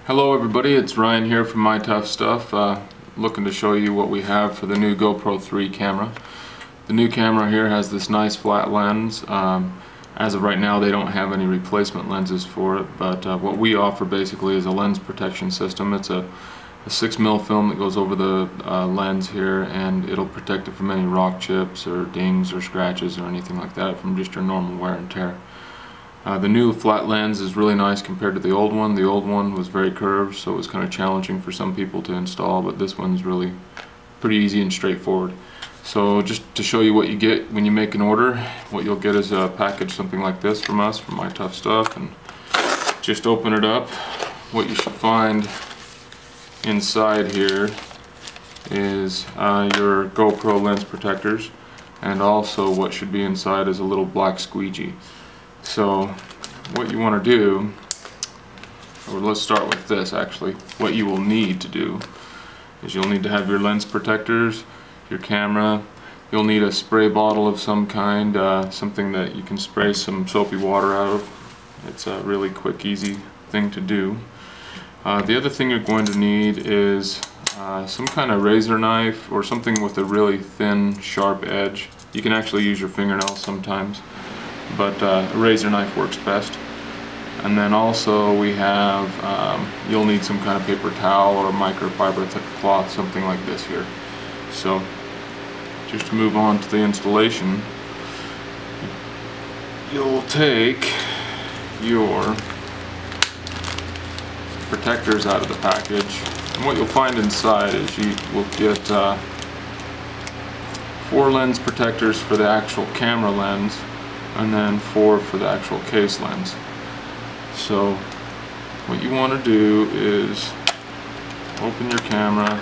Hello everybody, it's Ryan here from My Tough Stuff, looking to show you what we have for the new GoPro 3 camera. The new camera here has this nice flat lens. As of right now they don't have any replacement lenses for it, but what we offer basically is a lens protection system. It's a 6mm film that goes over the lens here, and it'll protect it from any rock chips or dings or scratches or anything like that from just your normal wear and tear. The new flat lens is really nice compared to the old one. The old one was very curved, so it was kind of challenging for some people to install, but this one's really pretty easy and straightforward. So just to show you what you get when you make an order, what you'll get is a package something like this from us, from My Tough Stuff, and just open it up. What you should find inside here is your GoPro lens protectors, and also what should be inside is a little black squeegee. So what you want to do, or let's start with this actually, what you will need to do is you'll need to have your lens protectors, your camera, you'll need a spray bottle of some kind, something that you can spray some soapy water out of. It's a really quick, easy thing to do. The other thing you're going to need is some kind of razor knife or something with a really thin, sharp edge. You can actually use your fingernails sometimes, but a razor knife works best. And then also we have, you'll need some kind of paper towel or microfiber thick cloth, something like this here. So just to move on to the installation, you'll take your protectors out of the package, and what you'll find inside is you will get 4 lens protectors for the actual camera lens, and then 4 for the actual case lens. So what you want to do is open your camera,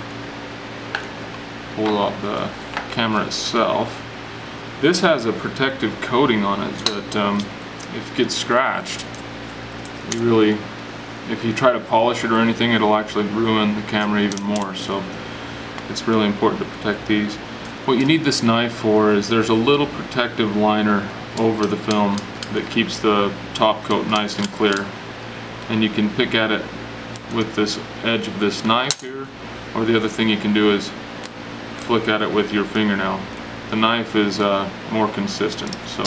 pull out the camera itself. This has a protective coating on it that if it gets scratched, if you try to polish it or anything, it'll actually ruin the camera even more. So it's really important to protect these. What you need this knife for is there's a little protective liner over the film that keeps the top coat nice and clear, and you can pick at it with this edge of this knife here, or the other thing you can do is flick at it with your fingernail. The knife is more consistent. So,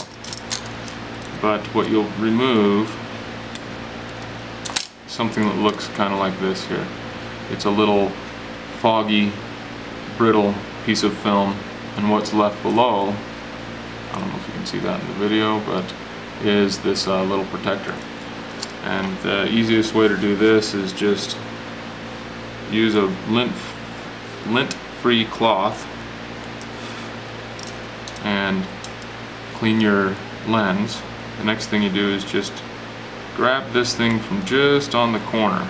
but what you'll remove, something that looks kind of like this here. It's a little foggy, brittle piece of film, and what's left below, I don't know if you can see that in the video, but is this little protector. And the easiest way to do this is just use a lint-free cloth and clean your lens. The next thing you do is just grab this thing from just on the corner,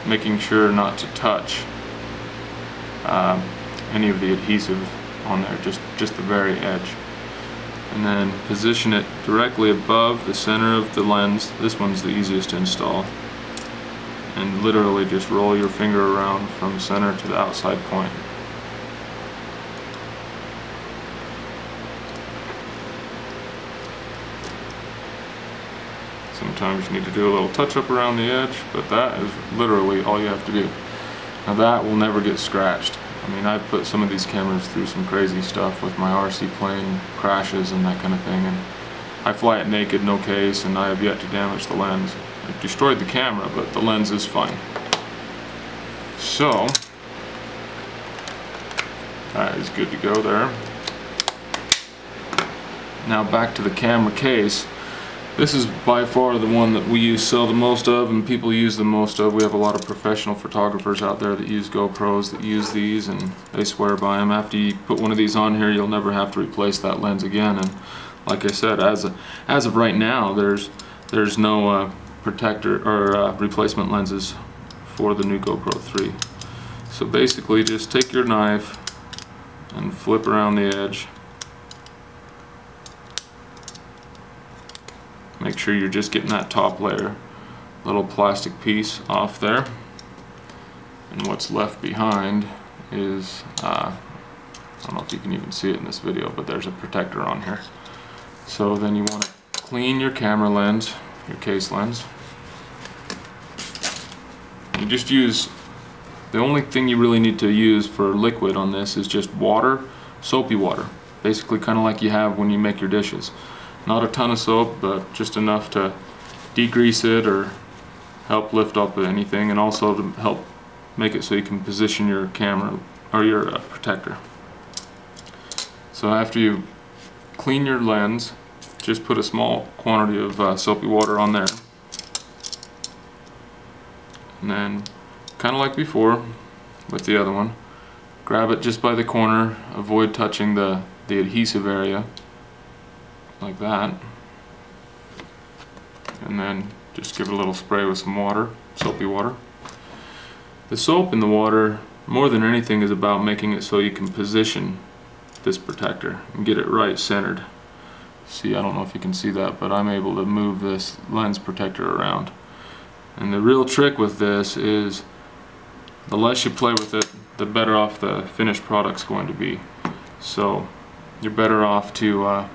making sure not to touch any of the adhesive on there, just the very edge, and then position it directly above the center of the lens. This one's the easiest to install, and literally just roll your finger around from center to the outside point. Sometimes you need to do a little touch up around the edge, but that is literally all you have to do. Now that will never get scratched. I mean, I've put some of these cameras through some crazy stuff with my RC plane crashes and that kind of thing, and I fly it naked, no case, and I have yet to damage the lens. I've destroyed the camera, but the lens is fine. So that is good to go there. Now back to the camera case. This is by far the one that we sell the most of, and people use the most of. We have a lot of professional photographers out there that use GoPros, that use these, and they swear by them. After you put one of these on here, you'll never have to replace that lens again. And like I said, as of right now, there's no protector or replacement lenses for the new GoPro 3. So basically, just take your knife and flip around the edge. Make sure you're just getting that top layer, little plastic piece off there, and what's left behind is, I don't know if you can even see it in this video, but there's a protector on here. So then you want to clean your camera lens, your case lens. You just use, the only thing you really need to use for liquid on this is just water, soapy water, basically kind of like you have when you make your dishes. Not a ton of soap, but just enough to degrease it or help lift up anything, and also to help make it so you can position your camera or your protector. So after you clean your lens, just put a small quantity of soapy water on there, and then kind of like before with the other one, grab it just by the corner, avoid touching the adhesive area like that, and then just give it a little spray with some water, soapy water. The soap in the water, more than anything, is about making it so you can position this protector and get it right centered. See, I don't know if you can see that, but I'm able to move this lens protector around. And the real trick with this is the less you play with it, the better off the finished product's going to be. So you're better off to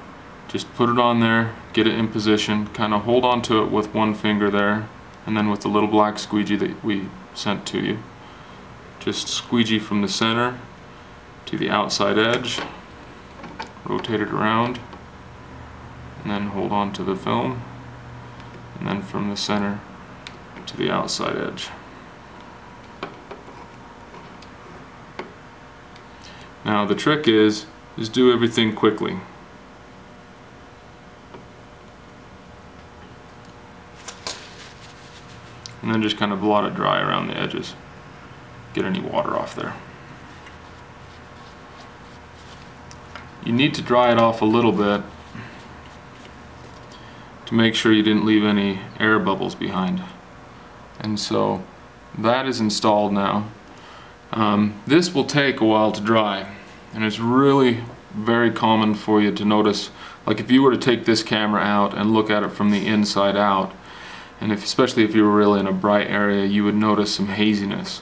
just put it on there, get it in position, kind of hold on to it with one finger there, and then with the little black squeegee that we sent to you, just squeegee from the center to the outside edge, rotate it around, and then hold on to the film, and then from the center to the outside edge. Now the trick is do everything quickly. And then just kind of blot it dry around the edges. Get any water off there. You need to dry it off a little bit to make sure you didn't leave any air bubbles behind. And so that is installed now. This will take a while to dry, and it's really very common for you to notice, like if you were to take this camera out and look at it from the inside out, and especially if you were really in a bright area, you would notice some haziness.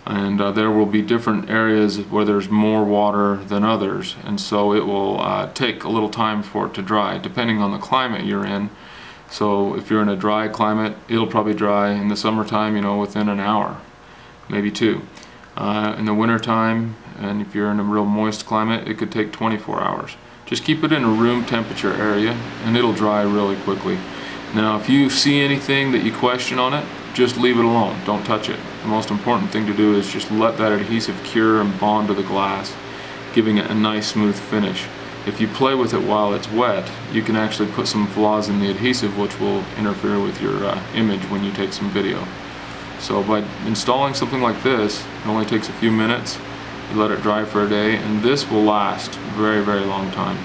And there will be different areas where there's more water than others, and so it will take a little time for it to dry, depending on the climate you're in. So if you're in a dry climate, it'll probably dry in the summertime, you know, within an hour, maybe two. In the winter time, and if you're in a real moist climate, it could take 24 hours. Just keep it in a room temperature area, and it'll dry really quickly. Now if you see anything that you question on it, just leave it alone, don't touch it. The most important thing to do is just let that adhesive cure and bond to the glass, giving it a nice smooth finish. If you play with it while it's wet, you can actually put some flaws in the adhesive which will interfere with your image when you take some video. So by installing something like this, it only takes a few minutes, you let it dry for a day, and this will last a very, very long time.